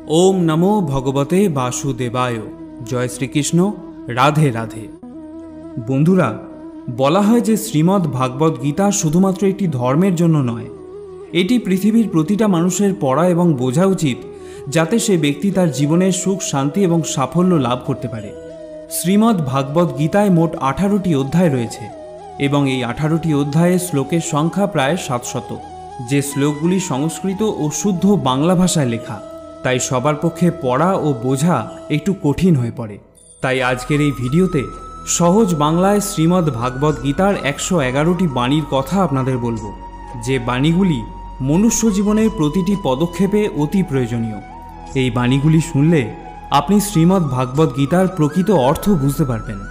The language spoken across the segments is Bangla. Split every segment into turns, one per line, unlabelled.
ओम नमो भगवते वासुदेवाय। जय श्रीकृष्ण। राधे राधे। बंधुरा बला है जे श्रीमद् भागवत गीता शुधुमात्र एकटी धर्मेर जन्य नय, एटी पृथिवीर प्रतिटा मानुषेर पढ़ा एवं बोझा उचित जाते से व्यक्ति तार जीवने सुख शांति एवं साफल्य लाभ करते पारे। श्रीमद् भागवत गीताय मोट 18टी अध्याय रयेछे एवं एई 18टी अध्याये श्लोकेर संख्या प्राय 700। जे श्लोकगुली संस्कृत और शुद्ध बांगला भाषाय लेखा, ताई सबार पक्षे पढ़ा और बोझा एकटू कठिन हये पड़े। ताई आजकेर एई भिडियोते सहज बांगलाय श्रीमद् भागवत गीतार 111टी बाणीर कथा आपनादेर बोलबो, जे बाणीगुली मनुष्य जीवनेर प्रतिटी पदक्षेपे अति प्रयोजनीय। एई बाणीगुली शुनले आपनि श्रीमद् भागवत गीतार प्रकृत अर्थ बुझते पारबेन।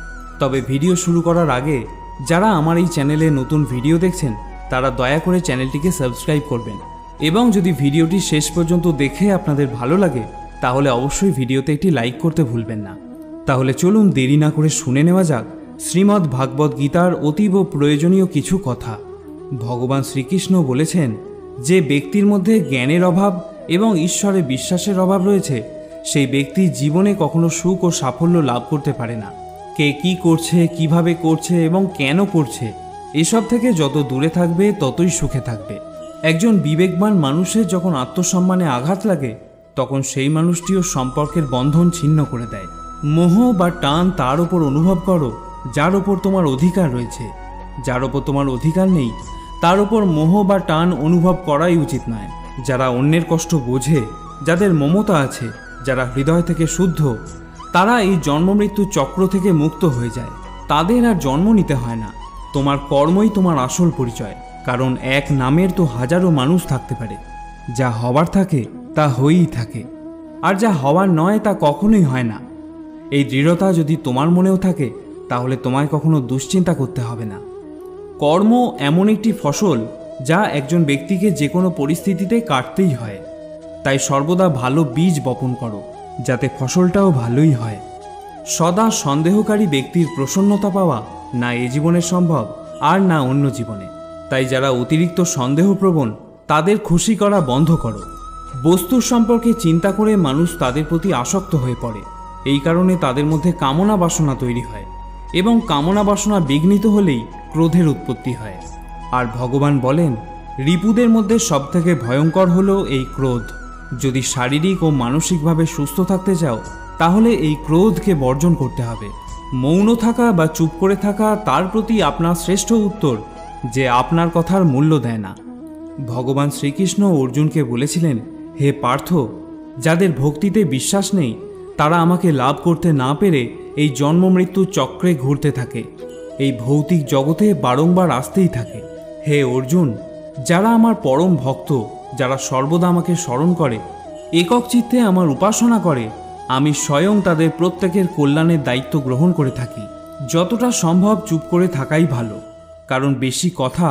तबे भिडियो शुरू करार आगे जारा आमार एई चैनेले नतून भिडियो देखछेन तारा दया करे चैनलटिके सबस्क्राइब करबेन एबं यदि भिडियोटी शेष पर्यन्त देखे आपनादेर भालो लागे ताहले अवश्यई भिडियोते एकटी लाइक करते भुलबेन ना। ताहले चलुन देरी ना करे शुने नेওয়া যাক श्रीमद् भागवत गीतार अतीव प्रयोजनीय किछु कथा। भगवान श्रीकृष्ण बोलेছেন जे व्यक्तिर मध्य ज्ञानेर अभाव एवं ईश्वरे विश्वासेर अभाव रयेछे सेई व्यक्ति जीवने कखनो सुख और साफल्य लाभ करते पारे ना। के कि करछे, किभाबे करछे एवं केन करछे एसब थेके যত दूरे थाकबे ततई सुखे थाकबे। एकजन विवेकबान मानुषेर जखन आत्मसम्माने आघात लागे तखन सेई मानुषटिओ सम्पर्केर बंधन छिन्न करे देय। मोह बा टान तार ओपर अनुभव करो जार ओपर तोमार अधिकार रयेछे। जार ओपर तोमार अधिकार नेই तार ओपर मोह बा टान अनुभव कराई उचित नय। जारा अन्येर कष्ट बोझे, जादेर ममता आछे, जारा हृदय थेके शुद्ध, तारा এই जन्म मृत्यु चक्र थेके मुक्त हये जाय। तादेर आर जन्म निते हय ना। तोमार कर्मई तोमार आसल परिचय। कारण एक नामेर तो हजारों मानुष थाकते पारे। जा हवार थाके ता हयेई थाके, आर जा हवार नय ता कखनोई हय ना। এই দৃঢ়তা যদি তোমার মনেও থাকে তাহলে তোমায় কখনো দুশ্চিন্তা করতে হবে না। কর্ম এমন একটি ফসল যা একজন ব্যক্তিকে যে কোনো পরিস্থিতিতে কাটতেই হয়। তাই সর্বদা ভালো বীজ বপন করো যাতে ফসলটাও ভালোই হয়। সদা সন্দেহকারী ব্যক্তির প্রসন্নতা পাওয়া না এই জীবনে সম্ভব আর না অন্য জীবনে। তাই যারা অতিরিক্ত সন্দেহপ্রবণ তাদের খুশি করা বন্ধ করো। বস্তুর সম্পর্কে চিন্তা করে মানুষ তাদের প্রতি আসক্ত হয়ে পড়ে। এই কারণে তাদের মধ্যে কামনা বাসনা তৈরি হয় এবং কামনা বাসনা বিঘ্নিত হলেই ক্রোধের উৎপত্তি হয়। আর ভগবান বলেন রিপুদের মধ্যে সবথেকে ভয়ঙ্কর হলো এই ক্রোধ। যদি শারীরিক ও মানসিকভাবে সুস্থ থাকতে চাও তাহলে এই ক্রোধকে বর্জন করতে হবে। মৌন থাকা বা চুপ করে থাকা তার প্রতি আপনার শ্রেষ্ঠ উত্তর যে আপনার কথার মূল্য দেয় না। ভগবান শ্রীকৃষ্ণ অর্জুনকে বলেছিলেন, হে পার্থ, যাদের ভক্তিতে বিশ্বাস নেই তারা আমাকে লাভ করতে না পেরে এই জন্ম মৃত্যু চক্রে ঘুরতে থাকে, এই ভৌতিক জগতে বারংবার আসতেই থাকে। হে অর্জুন, যারা আমার পরম ভক্ত, যারা সর্বদা আমাকে স্মরণ করে, একক চিত্তে আমার উপাসনা করে, আমি স্বয়ং তাদের প্রত্যেকের কল্যাণের দায়িত্ব গ্রহণ করে থাকি। যতটা সম্ভব চুপ করে থাকাই ভালো, কারণ বেশি কথা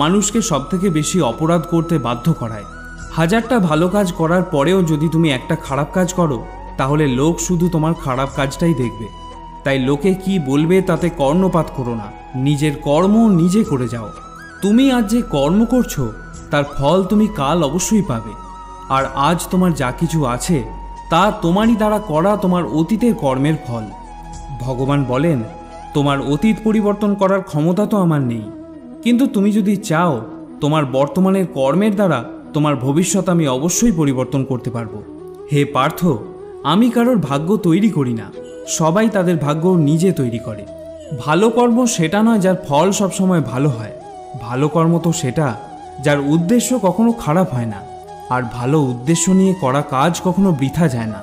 মানুষকে সবথেকে বেশি অপরাধ করতে বাধ্য করায়। হাজারটা ভালো কাজ করার পরেও যদি তুমি একটা খারাপ কাজ করো তাহলে লোক শুধু তোমার খারাপ কাজটাই দেখবে। তাই লোকে কি বলবে তাতে কর্ণপাত করো না, নিজের কর্ম নিজে করে যাও। তুমি আজ যে কর্ম করছো তার ফল তুমি কাল অবশ্যই পাবে। আর আজ তোমার যা কিছু আছে তা তোমারই দ্বারা করা তোমার অতীতের কর্মের ফল। ভগবান বলেন, তোমার অতীত পরিবর্তন করার ক্ষমতা তো আমার নেই, কিন্তু তুমি যদি চাও তোমার বর্তমানের কর্মের দ্বারা তোমার ভবিষ্যৎ আমি অবশ্যই পরিবর্তন করতে পারবো। হে পার্থ, আমি কারোর ভাগ্য তৈরি করি না, সবাই তাদের ভাগ্য নিজে তৈরি করে। ভালো কর্ম সেটা নয় যার ফল সবসময় ভালো হয়। ভালো কর্ম তো সেটা যার উদ্দেশ্য কখনো খারাপ হয় না। আর ভালো উদ্দেশ্য নিয়ে করা কাজ কখনো বৃথা যায় না।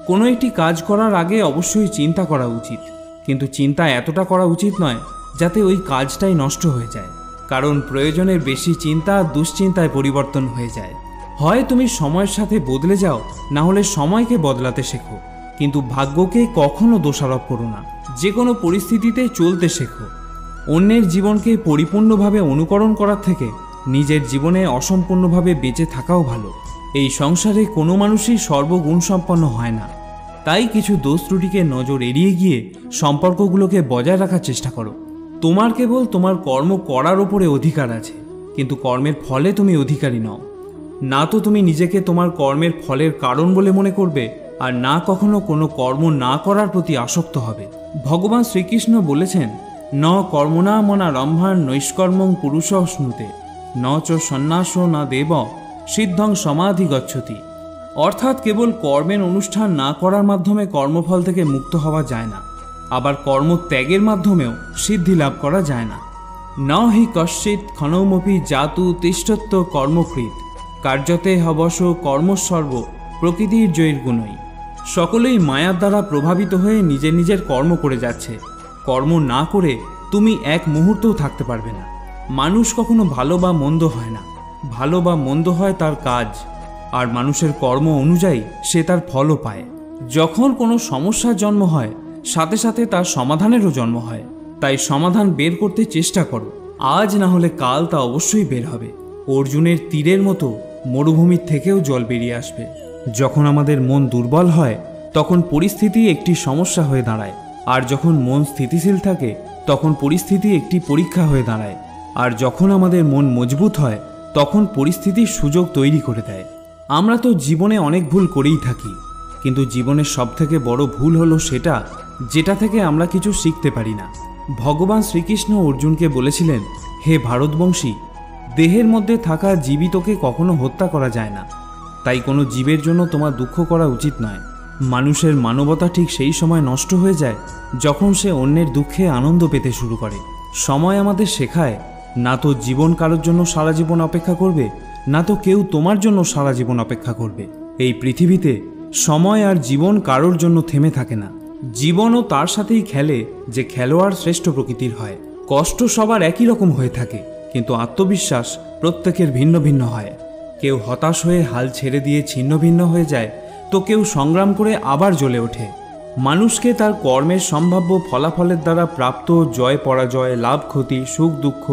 কোনো একটি কাজ করার আগে অবশ্যই চিন্তা করা উচিত, কিন্তু চিন্তা এতটা করা উচিত নয় যাতে ওই কাজটাই নষ্ট হয়ে যায়। কারণ প্রয়োজনের বেশি চিন্তা দুশ্চিন্তায় পরিবর্তন হয়ে যায়। হয় তুমি সময়ের সাথে বদলে যাও, না হলে সময়কে বদলাতে শেখো, কিন্তু ভাগ্যকে কখনো দোষারোপ করো না। যে কোনো পরিস্থিতিতে চলতে শেখো। অন্যের জীবনকে পরিপূর্ণভাবে অনুকরণ করার থেকে নিজের জীবনে অসম্পূর্ণভাবে বেঁচে থাকাও ভালো। এই সংসারে কোনো মানুষই সর্বগুণসম্পন্ন হয় না। তাই কিছু দোষ ত্রুটিকে নজর এড়িয়ে গিয়ে সম্পর্কগুলোকে বজায় রাখার চেষ্টা করো। তোমার কেবল তোমার কর্ম করার উপরে অধিকার আছে, কিন্তু কর্মের ফলে তুমি অধিকারী নও। না তো তুমি নিজেকে তোমার কর্মের ফলের কারণ বলে মনে করবে, আর না কখনো কোনো কর্ম না করার প্রতি আসক্ত হবে। ভগবান শ্রীকৃষ্ণ বলেছেন, ন কর্মণা মনা রম্ভান নৈষ্কর্মং পুরুষ স্নুতে ন চ সন্ন্যাস না দেব সিদ্ধং সমাধি গচ্ছতি। অর্থাৎ কেবল কর্মের অনুষ্ঠান না করার মাধ্যমে কর্মফল থেকে মুক্ত হওয়া যায় না, আবার কর্মত্যাগের মাধ্যমেও সিদ্ধি লাভ করা যায় না। ন হি কশ্চিৎ ক্ষণমপি জাতু তিষ্ঠত্ব কর্মকৃত কার্যতে হবশ কর্মসর্ব প্রকৃতির জয়ীর গুণই। সকলেই মায়ার দ্বারা প্রভাবিত হয়ে নিজের নিজের কর্ম করে যাচ্ছে। কর্ম না করে তুমি এক মুহূর্তও থাকতে পারবে না। মানুষ কখনো ভালো বা মন্দ হয় না, ভালো বা মন্দ হয় তার কাজ, আর মানুষের কর্ম অনুযায়ী সে তার ফলও পায়। যখন কোনো সমস্যার জন্ম হয়, সাথে সাথে তার সমাধানেরও জন্ম হয়। তাই সমাধান বের করতে চেষ্টা করো, আজ না হলে কাল তা অবশ্যই বের হবে। অর্জুনের তীরের মতো মরুভূমির থেকেও জল বেরিয়ে আসবে। যখন আমাদের মন দুর্বল হয় তখন পরিস্থিতি একটি সমস্যা হয়ে দাঁড়ায়, আর যখন মন স্থিতিশীল থাকে তখন পরিস্থিতি একটি পরীক্ষা হয়ে দাঁড়ায়, আর যখন আমাদের মন মজবুত হয় তখন পরিস্থিতির সুযোগ তৈরি করে দেয়। আমরা তো জীবনে অনেক ভুল করেই থাকি, কিন্তু জীবনের সবথেকে বড় ভুল হলো সেটা যেটা থেকে আমরা কিছু শিখতে পারি না। ভগবান শ্রীকৃষ্ণ অর্জুনকে বলেছিলেন, হে ভারতবংশী, দেহের মধ্যে থাকা জীবিতকে কখনো হত্যা করা যায় না, তাই কোনো জীবের জন্য তোমার দুঃখ করা উচিত নয়। মানুষের মানবতা ঠিক সেই সময় নষ্ট হয়ে যায় যখন সে অন্যের দুঃখে আনন্দ পেতে শুরু করে। সময় আমাদের শেখায়, না তো জীবন কারোর জন্য সারা জীবন অপেক্ষা করবে, না তো কেউ তোমার জন্য সারা জীবন অপেক্ষা করবে। এই পৃথিবীতে সময় আর জীবন কারোর জন্য থেমে থাকে না। জীবনও তার সাথেই খেলে যে খেলোয়াড় শ্রেষ্ঠ প্রকৃতির হয়। কষ্ট সবার একই রকম হয়ে থাকে, কিন্তু আত্মবিশ্বাস প্রত্যেকের ভিন্ন ভিন্ন হয়। কেউ হতাশ হয়ে হাল ছেড়ে দিয়ে ছিন্ন ভিন্ন হয়ে যায়, তো কেউ সংগ্রাম করে আবার জ্বলে ওঠে। মানুষকে তার কর্মের সম্ভাব্য ফলাফলের দ্বারা প্রাপ্ত জয় পরাজয়, লাভ ক্ষতি, সুখ দুঃখ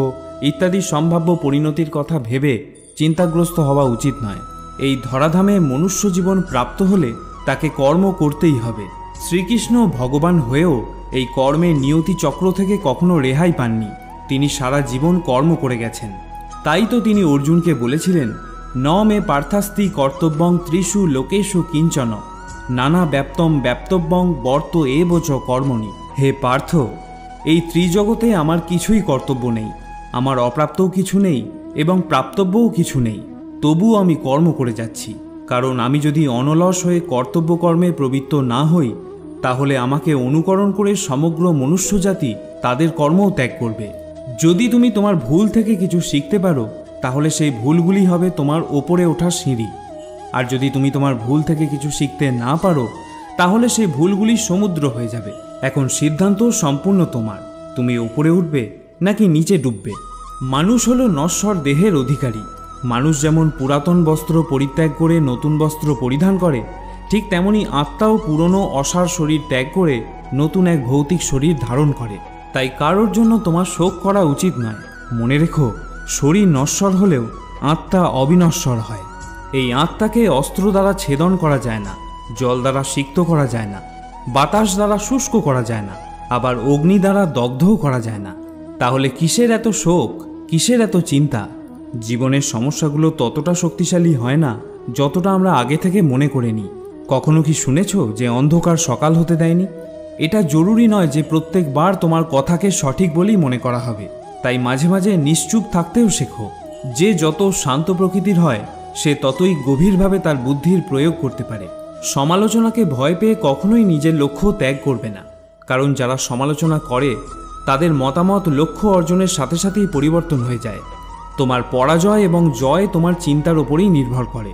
ইত্যাদি সম্ভাব্য পরিণতির কথা ভেবে চিন্তাগ্রস্ত হওয়া উচিত নয়। এই ধরাধামে মনুষ্য জীবন প্রাপ্ত হলে তাকে কর্ম করতেই হবে। শ্রীকৃষ্ণ ভগবান হয়েও এই কর্মের নিয়তি চক্র থেকে কখনো রেহাই পাননি। তিনি সারা জীবন কর্ম করে গেছেন। তাই তো তিনি অর্জুনকে বলেছিলেন, ন মে পার্থাস্তি কর্তব্যং ত্রিষু লোকেষু কিঞ্চন নানা ব্যাপ্তম ব্যাপ্তব্যং বর্ত এবচ কর্মণি। হে পার্থ, এই ত্রিজগতে আমার কিছুই কর্তব্য নেই, আমার অপ্রাপ্তও কিছু নেই এবং প্রাপ্তব্যও কিছু নেই, তবুও আমি কর্ম করে যাচ্ছি। কারণ আমি যদি অনলস হয়ে কর্তব্য কর্মে প্রবৃত্ত না হই, তাহলে আমাকে অনুকরণ করে সমগ্র মনুষ্যজাতি তাদের কর্মও ত্যাগ করবে। যদি তুমি তোমার ভুল থেকে কিছু শিখতে পারো, তাহলে সেই ভুলগুলি হবে তোমার ওপরে ওঠার সিঁড়ি। আর যদি তুমি তোমার ভুল থেকে কিছু শিখতে না পারো, তাহলে সেই ভুলগুলি সমুদ্র হয়ে যাবে। এখন সিদ্ধান্ত সম্পূর্ণ তোমার, তুমি ওপরে উঠবে নাকি নিচে ডুববে। মানুষ হলো নশ্বর দেহের অধিকারী। মানুষ যেমন পুরাতন বস্ত্র পরিত্যাগ করে নতুন বস্ত্র পরিধান করে, ঠিক তেমনি আত্মাও পুরনো অসার শরীর ত্যাগ করে নতুন এক ভৌতিক শরীর ধারণ করে। তাই কারোর জন্য তোমার শোক করা উচিত নয়। মনে রেখো, শরীর নশ্বর হলেও আত্মা অবিনশ্বর হয়। এই আত্মাকে অস্ত্র দ্বারা ছেদন করা যায় না, জল দ্বারা সিক্ত করা যায় না, বাতাস দ্বারা শুষ্ক করা যায় না, আবার অগ্নি দ্বারা দগ্ধও করা যায় না। তাহলে কিসের এত শোক, কিসের এত চিন্তা? জীবনের সমস্যাগুলো ততটা শক্তিশালী হয় না যতটা আমরা আগে থেকে মনে করে নিই। কখনো কি শুনেছ যে অন্ধকার সকাল হতে দেয়নি? এটা জরুরি নয় যে প্রত্যেকবার তোমার কথাকে সঠিক বলেই মনে করা হবে। তাই মাঝে মাঝে নিশ্চুপ থাকতেও শেখো। যে যত শান্ত প্রকৃতির হয়, সে ততই গভীরভাবে তার বুদ্ধির প্রয়োগ করতে পারে। সমালোচনাকে ভয় পেয়ে কখনোই নিজের লক্ষ্য ত্যাগ করবে না, কারণ যারা সমালোচনা করে তাদের মতামত লক্ষ্য অর্জনের সাথে সাথেই পরিবর্তন হয়ে যায়। তোমার পরাজয় এবং জয় তোমার চিন্তার ওপরেই নির্ভর করে।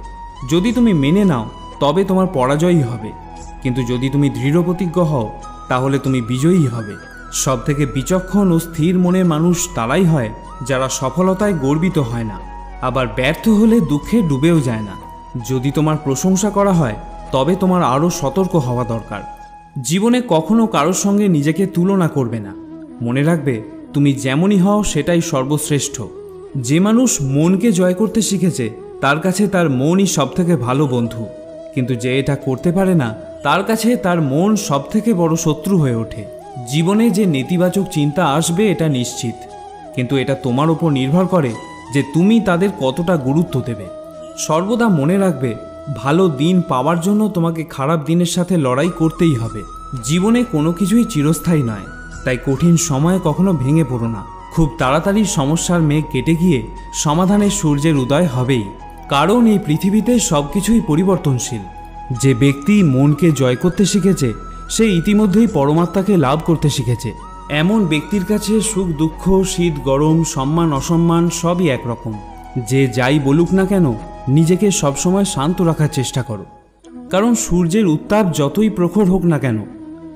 যদি তুমি মেনে নাও, তবে তোমার পরাজয়ই হবে, কিন্তু যদি তুমি দৃঢ় প্রতিজ্ঞ হও, তাহলে তুমি বিজয়ী হবে। সবথেকে বিচক্ষণ ও স্থির মনের মানুষ তারাই হয় যারা সফলতায় গর্বিত হয় না, আবার ব্যর্থ হলে দুঃখে ডুবেও যায় না। যদি তোমার প্রশংসা করা হয়, তবে তোমার আরও সতর্ক হওয়া দরকার। জীবনে কখনো কারোর সঙ্গে নিজেকে তুলনা করবে না। মনে রাখবে, তুমি যেমনই হও সেটাই সর্বশ্রেষ্ঠ। যে মানুষ মনকে জয় করতে শিখেছে, তার কাছে তার মনই সবথেকে ভালো বন্ধু, কিন্তু যে এটা করতে পারে না, তার কাছে তার মন সবথেকে বড় শত্রু হয়ে ওঠে। জীবনে যে নেতিবাচক চিন্তা আসবে এটা নিশ্চিত, কিন্তু এটা তোমার ওপর নির্ভর করে যে তুমি তাদের কতটা গুরুত্ব দেবে। সর্বদা মনে রাখবে, ভালো দিন পাওয়ার জন্য তোমাকে খারাপ দিনের সাথে লড়াই করতেই হবে। জীবনে কোনো কিছুই চিরস্থায়ী নয়, তাই কঠিন সময়ে কখনো ভেঙে পড়ো না। খুব তাড়াতাড়ি সমস্যার মেঘ কেটে গিয়ে সমাধানের সূর্যের উদয় হবেই, কারণ এই পৃথিবীতে সবকিছুই পরিবর্তনশীল। যে ব্যক্তি মনকে জয় করতে শিখেছে সে ইতিমধ্যেই পরমাত্মাকে লাভ করতে শিখেছে। এমন ব্যক্তির কাছে সুখ দুঃখ, শীত গরম, সম্মান অসম্মান সবই একরকম। যে যাই বলুক না কেন, নিজেকে সবসময় শান্ত রাখার চেষ্টা করো, কারণ সূর্যের উত্তাপ যতই প্রখর হোক না কেন,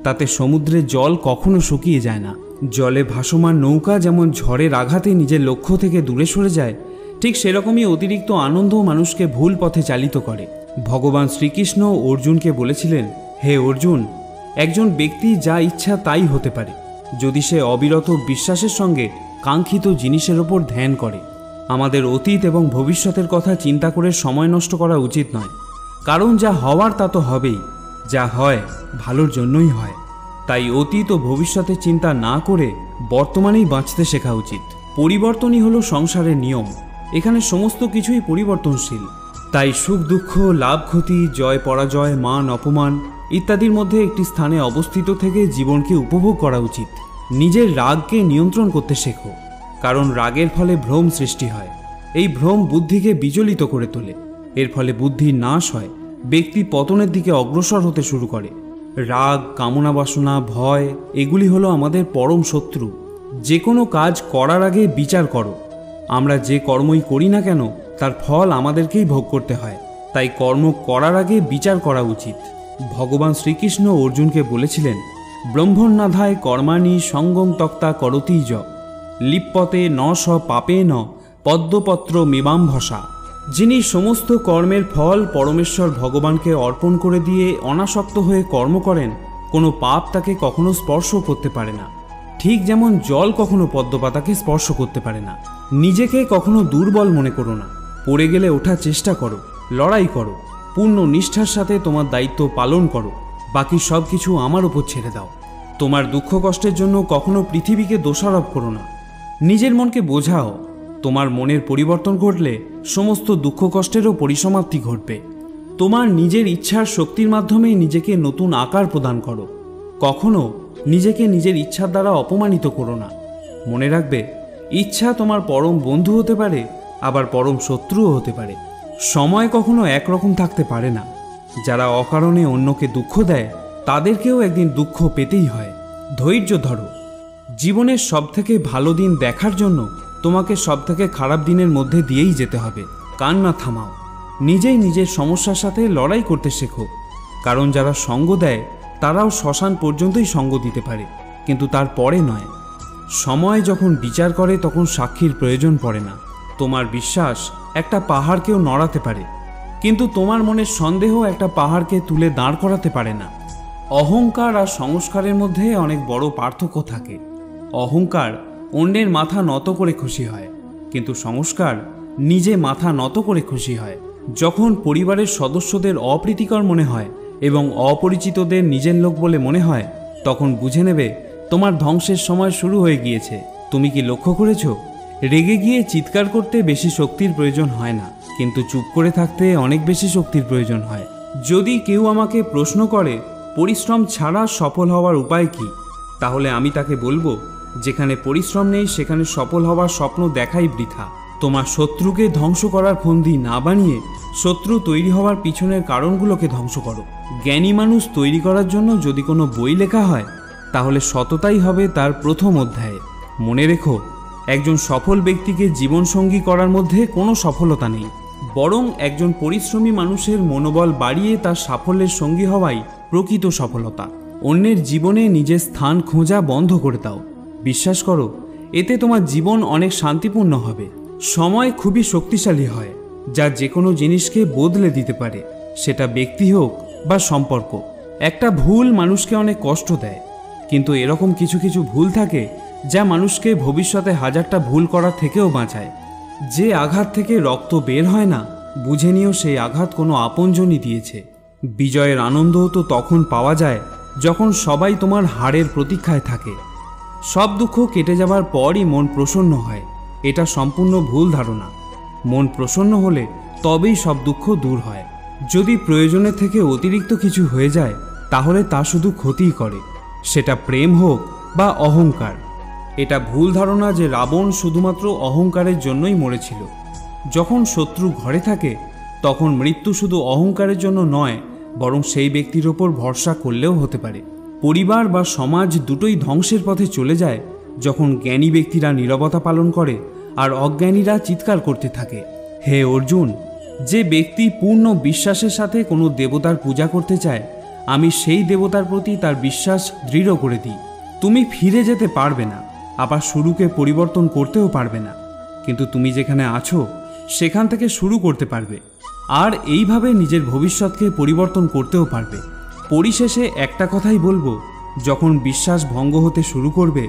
তাতে সমুদ্রের জল কখনো শুকিয়ে যায় না। জলে ভাসমান নৌকা যেমন ঝড়ের আঘাতে নিজের লক্ষ্য থেকে দূরে সরে যায়, ঠিক সেরকমই অতিরিক্ত আনন্দ মানুষকে ভুল পথে চালিত করে। ভগবান শ্রীকৃষ্ণ অর্জুনকে বলেছিলেন, হে অর্জুন, একজন ব্যক্তি যা ইচ্ছা তাই হতে পারে যদি সে অবিরত বিশ্বাসের সঙ্গে কাঙ্ক্ষিত জিনিসের ওপর ধ্যান করে। আমাদের অতীত এবং ভবিষ্যতের কথা চিন্তা করে সময় নষ্ট করা উচিত নয়, কারণ যা হওয়ার তা তো হবেই, যা হয় ভালোর জন্যই হয়। তাই অতীত ও ভবিষ্যতের চিন্তা না করে বর্তমানেই বাঁচতে শেখা উচিত। পরিবর্তনই হলো সংসারের নিয়ম, এখানে সমস্ত কিছুই পরিবর্তনশীল। তাই সুখ দুঃখ, লাভ ক্ষতি, জয় পরাজয়, মান অপমান ইত্যাদির মধ্যে একটি স্থানে অবস্থিত থেকে জীবনকে উপভোগ করা উচিত। নিজের রাগকে নিয়ন্ত্রণ করতে শেখো, কারণ রাগের ফলে ভ্রম সৃষ্টি হয়। এই ভ্রম বুদ্ধিকে বিচলিত করে তোলে, এর ফলে বুদ্ধির নাশ হয়, ব্যক্তি পতনের দিকে অগ্রসর হতে শুরু করে। রাগ, কামনা বাসনা, ভয় এগুলি হলো আমাদের পরম শত্রু। যে কোনো কাজ করার আগে বিচার করো। আমরা যে কর্মই করি না কেন তার ফল আমাদেরকেই ভোগ করতে হয়, তাই কর্ম করার আগে বিচার করা উচিত। ভগবান শ্রীকৃষ্ণ অর্জুনকে বলেছিলেন, ব্রহ্মণ্যাধায় কর্মাণি সঙ্গম তক্তা করতি য লিপ্পতে ন স পাপে ন পদ্মপত্র মিবাম্ভসা। যিনি সমস্ত কর্মের ফল পরমেশ্বর ভগবানকে অর্পণ করে দিয়ে অনাসক্ত হয়ে কর্ম করেন, কোনো পাপ তাকে কখনো স্পর্শ করতে পারে না। ঠিক যেমন জল কখনো পদ্মপাতাকে স্পর্শ করতে পারে না। নিজেকে কখনো দুর্বল মনে করো না, পড়ে গেলে ওঠার চেষ্টা করো, লড়াই করো, পূর্ণ নিষ্ঠার সাথে তোমার দায়িত্ব পালন করো, বাকি সব কিছু আমার উপর ছেড়ে দাও। তোমার দুঃখ কষ্টের জন্য কখনো পৃথিবীকে দোষারোপ করো না, নিজের মনকে বোঝাও। তোমার মনের পরিবর্তন ঘটলে সমস্ত দুঃখ কষ্টেরও পরিসমাপ্তি ঘটবে। তোমার নিজের ইচ্ছার শক্তির মাধ্যমে নিজেকে নতুন আকার প্রদান করো। কখনো নিজেকে নিজের ইচ্ছার দ্বারা অপমানিত করো না। মনে রাখবে, ইচ্ছা তোমার পরম বন্ধু হতে পারে, আবার পরম শত্রুও হতে পারে। সময় কখনো একরকম থাকতে পারে না। যারা অকারণে অন্যকে দুঃখ দেয় তাদেরকেও একদিন দুঃখ পেতেই হয়। ধৈর্য ধরো। জীবনের সবথেকে ভালো দিন দেখার জন্য তোমাকে সবথেকে খারাপ দিনের মধ্যে দিয়েই যেতে হবে। কান্না থামাও, নিজেই নিজের সমস্যার সাথে লড়াই করতে শেখো, কারণ যারা সঙ্গ দেয় তারাও শ্মশান পর্যন্তই সঙ্গ দিতে পারে, কিন্তু তার পরে নয়। সময় যখন বিচার করে তখন সাক্ষীর প্রয়োজন পড়ে না। তোমার বিশ্বাস একটা পাহাড়কেও নড়াতে পারে, কিন্তু তোমার মনের সন্দেহ একটা পাহাড়কে তুলে দাঁড় করাতে পারে না। অহংকার আর সংস্কারের মধ্যে অনেক বড় পার্থক্য থাকে। অহংকার অন্যের মাথা নত করে খুশি হয়, কিন্তু সংস্কার নিজে মাথা নত করে খুশি হয়। যখন পরিবারের সদস্যদের অপ্রীতিকর মনে হয় এবং অপরিচিতদের নিজের লোক বলে মনে হয়, তখন বুঝে নেবে তোমার ধ্বংসের সময় শুরু হয়ে গিয়েছে। তুমি কি লক্ষ্য করেছ, রেগে গিয়ে চিৎকার করতে বেশি শক্তির প্রয়োজন হয় না, কিন্তু চুপ করে থাকতে অনেক বেশি শক্তির প্রয়োজন হয়। যদি কেউ আমাকে প্রশ্ন করে পরিশ্রম ছাড়া সফল হওয়ার উপায় কি, তাহলে আমি তাকে বলবো, যেখানে পরিশ্রম নেই সেখানে সফল হওয়ার স্বপ্ন দেখাই বৃথা। তোমার শত্রুকে ধ্বংস করার ফন্দি না বানিয়ে শত্রু তৈরি হওয়ার পিছনের কারণগুলোকে ধ্বংস করো। জ্ঞানী মানুষ তৈরি করার জন্য যদি কোনো বই লেখা হয়, তাহলে সততাই হবে তার প্রথম অধ্যায়ে। মনে রেখো, একজন সফল ব্যক্তিকে জীবনসঙ্গী করার মধ্যে কোনো সফলতা নেই, বরং একজন পরিশ্রমী মানুষের মনোবল বাড়িয়ে তার সাফল্যের সঙ্গী হওয়াই প্রকৃত সফলতা। অন্যের জীবনে নিজের স্থান খোঁজা বন্ধ করে দাও। বিশ্বাস করো, এতে তোমার জীবন অনেক শান্তিপূর্ণ হবে। সময় খুবই শক্তিশালী হয়, যা যে কোনো জিনিসকে বদলে দিতে পারে, সেটা ব্যক্তি হোক বা সম্পর্ক। একটা ভুল মানুষকে অনেক কষ্ট দেয়, কিন্তু এরকম কিছু কিছু ভুল থাকে যা মানুষকে ভবিষ্যতে হাজারটা ভুল করার থেকেও বাঁচায়। যে আঘাত থেকে রক্ত বের হয় না, বুঝে নিও সেই আঘাত কোনো আপনজনই দিয়েছে। বিজয়ের আনন্দও তো তখন পাওয়া যায় যখন সবাই তোমার হারের প্রতীক্ষায় থাকে। সব দুঃখ কেটে যাবার পরই মন প্রসন্ন হয়, এটা সম্পূর্ণ ভুল ধারণা। মন প্রসন্ন হলে তবেই সব দুঃখ দূর হয়। যদি প্রয়োজনের থেকে অতিরিক্ত কিছু হয়ে যায় তাহলে তা শুধু ক্ষতিই করে, সেটা প্রেম হোক বা অহংকার। এটা ভুল ধারণা যে রাবণ শুধুমাত্র অহংকারের জন্যই মরেছিল। যখন শত্রু ঘরে থাকে তখন মৃত্যু শুধু অহংকারের জন্য নয়, বরং সেই ব্যক্তির ওপর ভরসা করলেও হতে পারে। পরিবার বা সমাজ দুটোই ধ্বংসের পথে চলে যায় যখন জ্ঞানী ব্যক্তিরা নীরবতা পালন করে আর অজ্ঞানীরা চিৎকার করতে থাকে। হে অর্জুন, যে ব্যক্তি পূর্ণ বিশ্বাসের সাথে কোনো দেবতার পূজা করতে চায়, আমি সেই দেবতার প্রতি তার বিশ্বাস দৃঢ় করে দিই। তুমি ফিরে যেতে পারবে না, আবার শুরুকে পরিবর্তন করতেও পারবে না, কিন্তু তুমি যেখানে আছো সেখান থেকে শুরু করতে পারবে, আর এইভাবে নিজের ভবিষ্যৎকে পরিবর্তন করতেও পারবে। পরিশেষে একটা কথাই বলবো, যখন বিশ্বাস ভঙ্গ হতে শুরু করবে,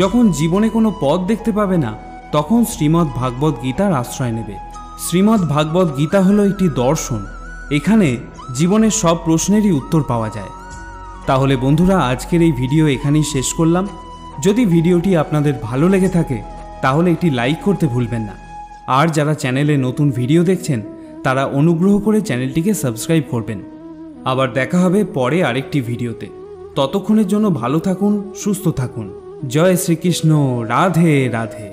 যখন জীবনে কোনো পথ দেখতে পাবে না, তখন শ্রীমদ্ ভাগবত গীতার আশ্রয় নেবে। শ্রীমদ্ ভাগবত গীতা হলো একটি দর্শন, এখানে জীবনের সব প্রশ্নেরই উত্তর পাওয়া যায়। তাহলে বন্ধুরা, আজকের এই ভিডিও এখানেই শেষ করলাম। যদি ভিডিওটি আপনাদের ভালো লেগে থাকে তাহলে একটি লাইক করতে ভুলবেন না, আর যারা চ্যানেলে নতুন ভিডিও দেখছেন তারা অনুগ্রহ করে চ্যানেলটিকে সাবস্ক্রাইব করবেন। আবার দেখা হবে পরে আরেকটি ভিডিওতে। ততক্ষণের জন্য ভালো থাকুন, সুস্থ থাকুন। জয় শ্রীকৃষ্ণ। রাধে রাধে।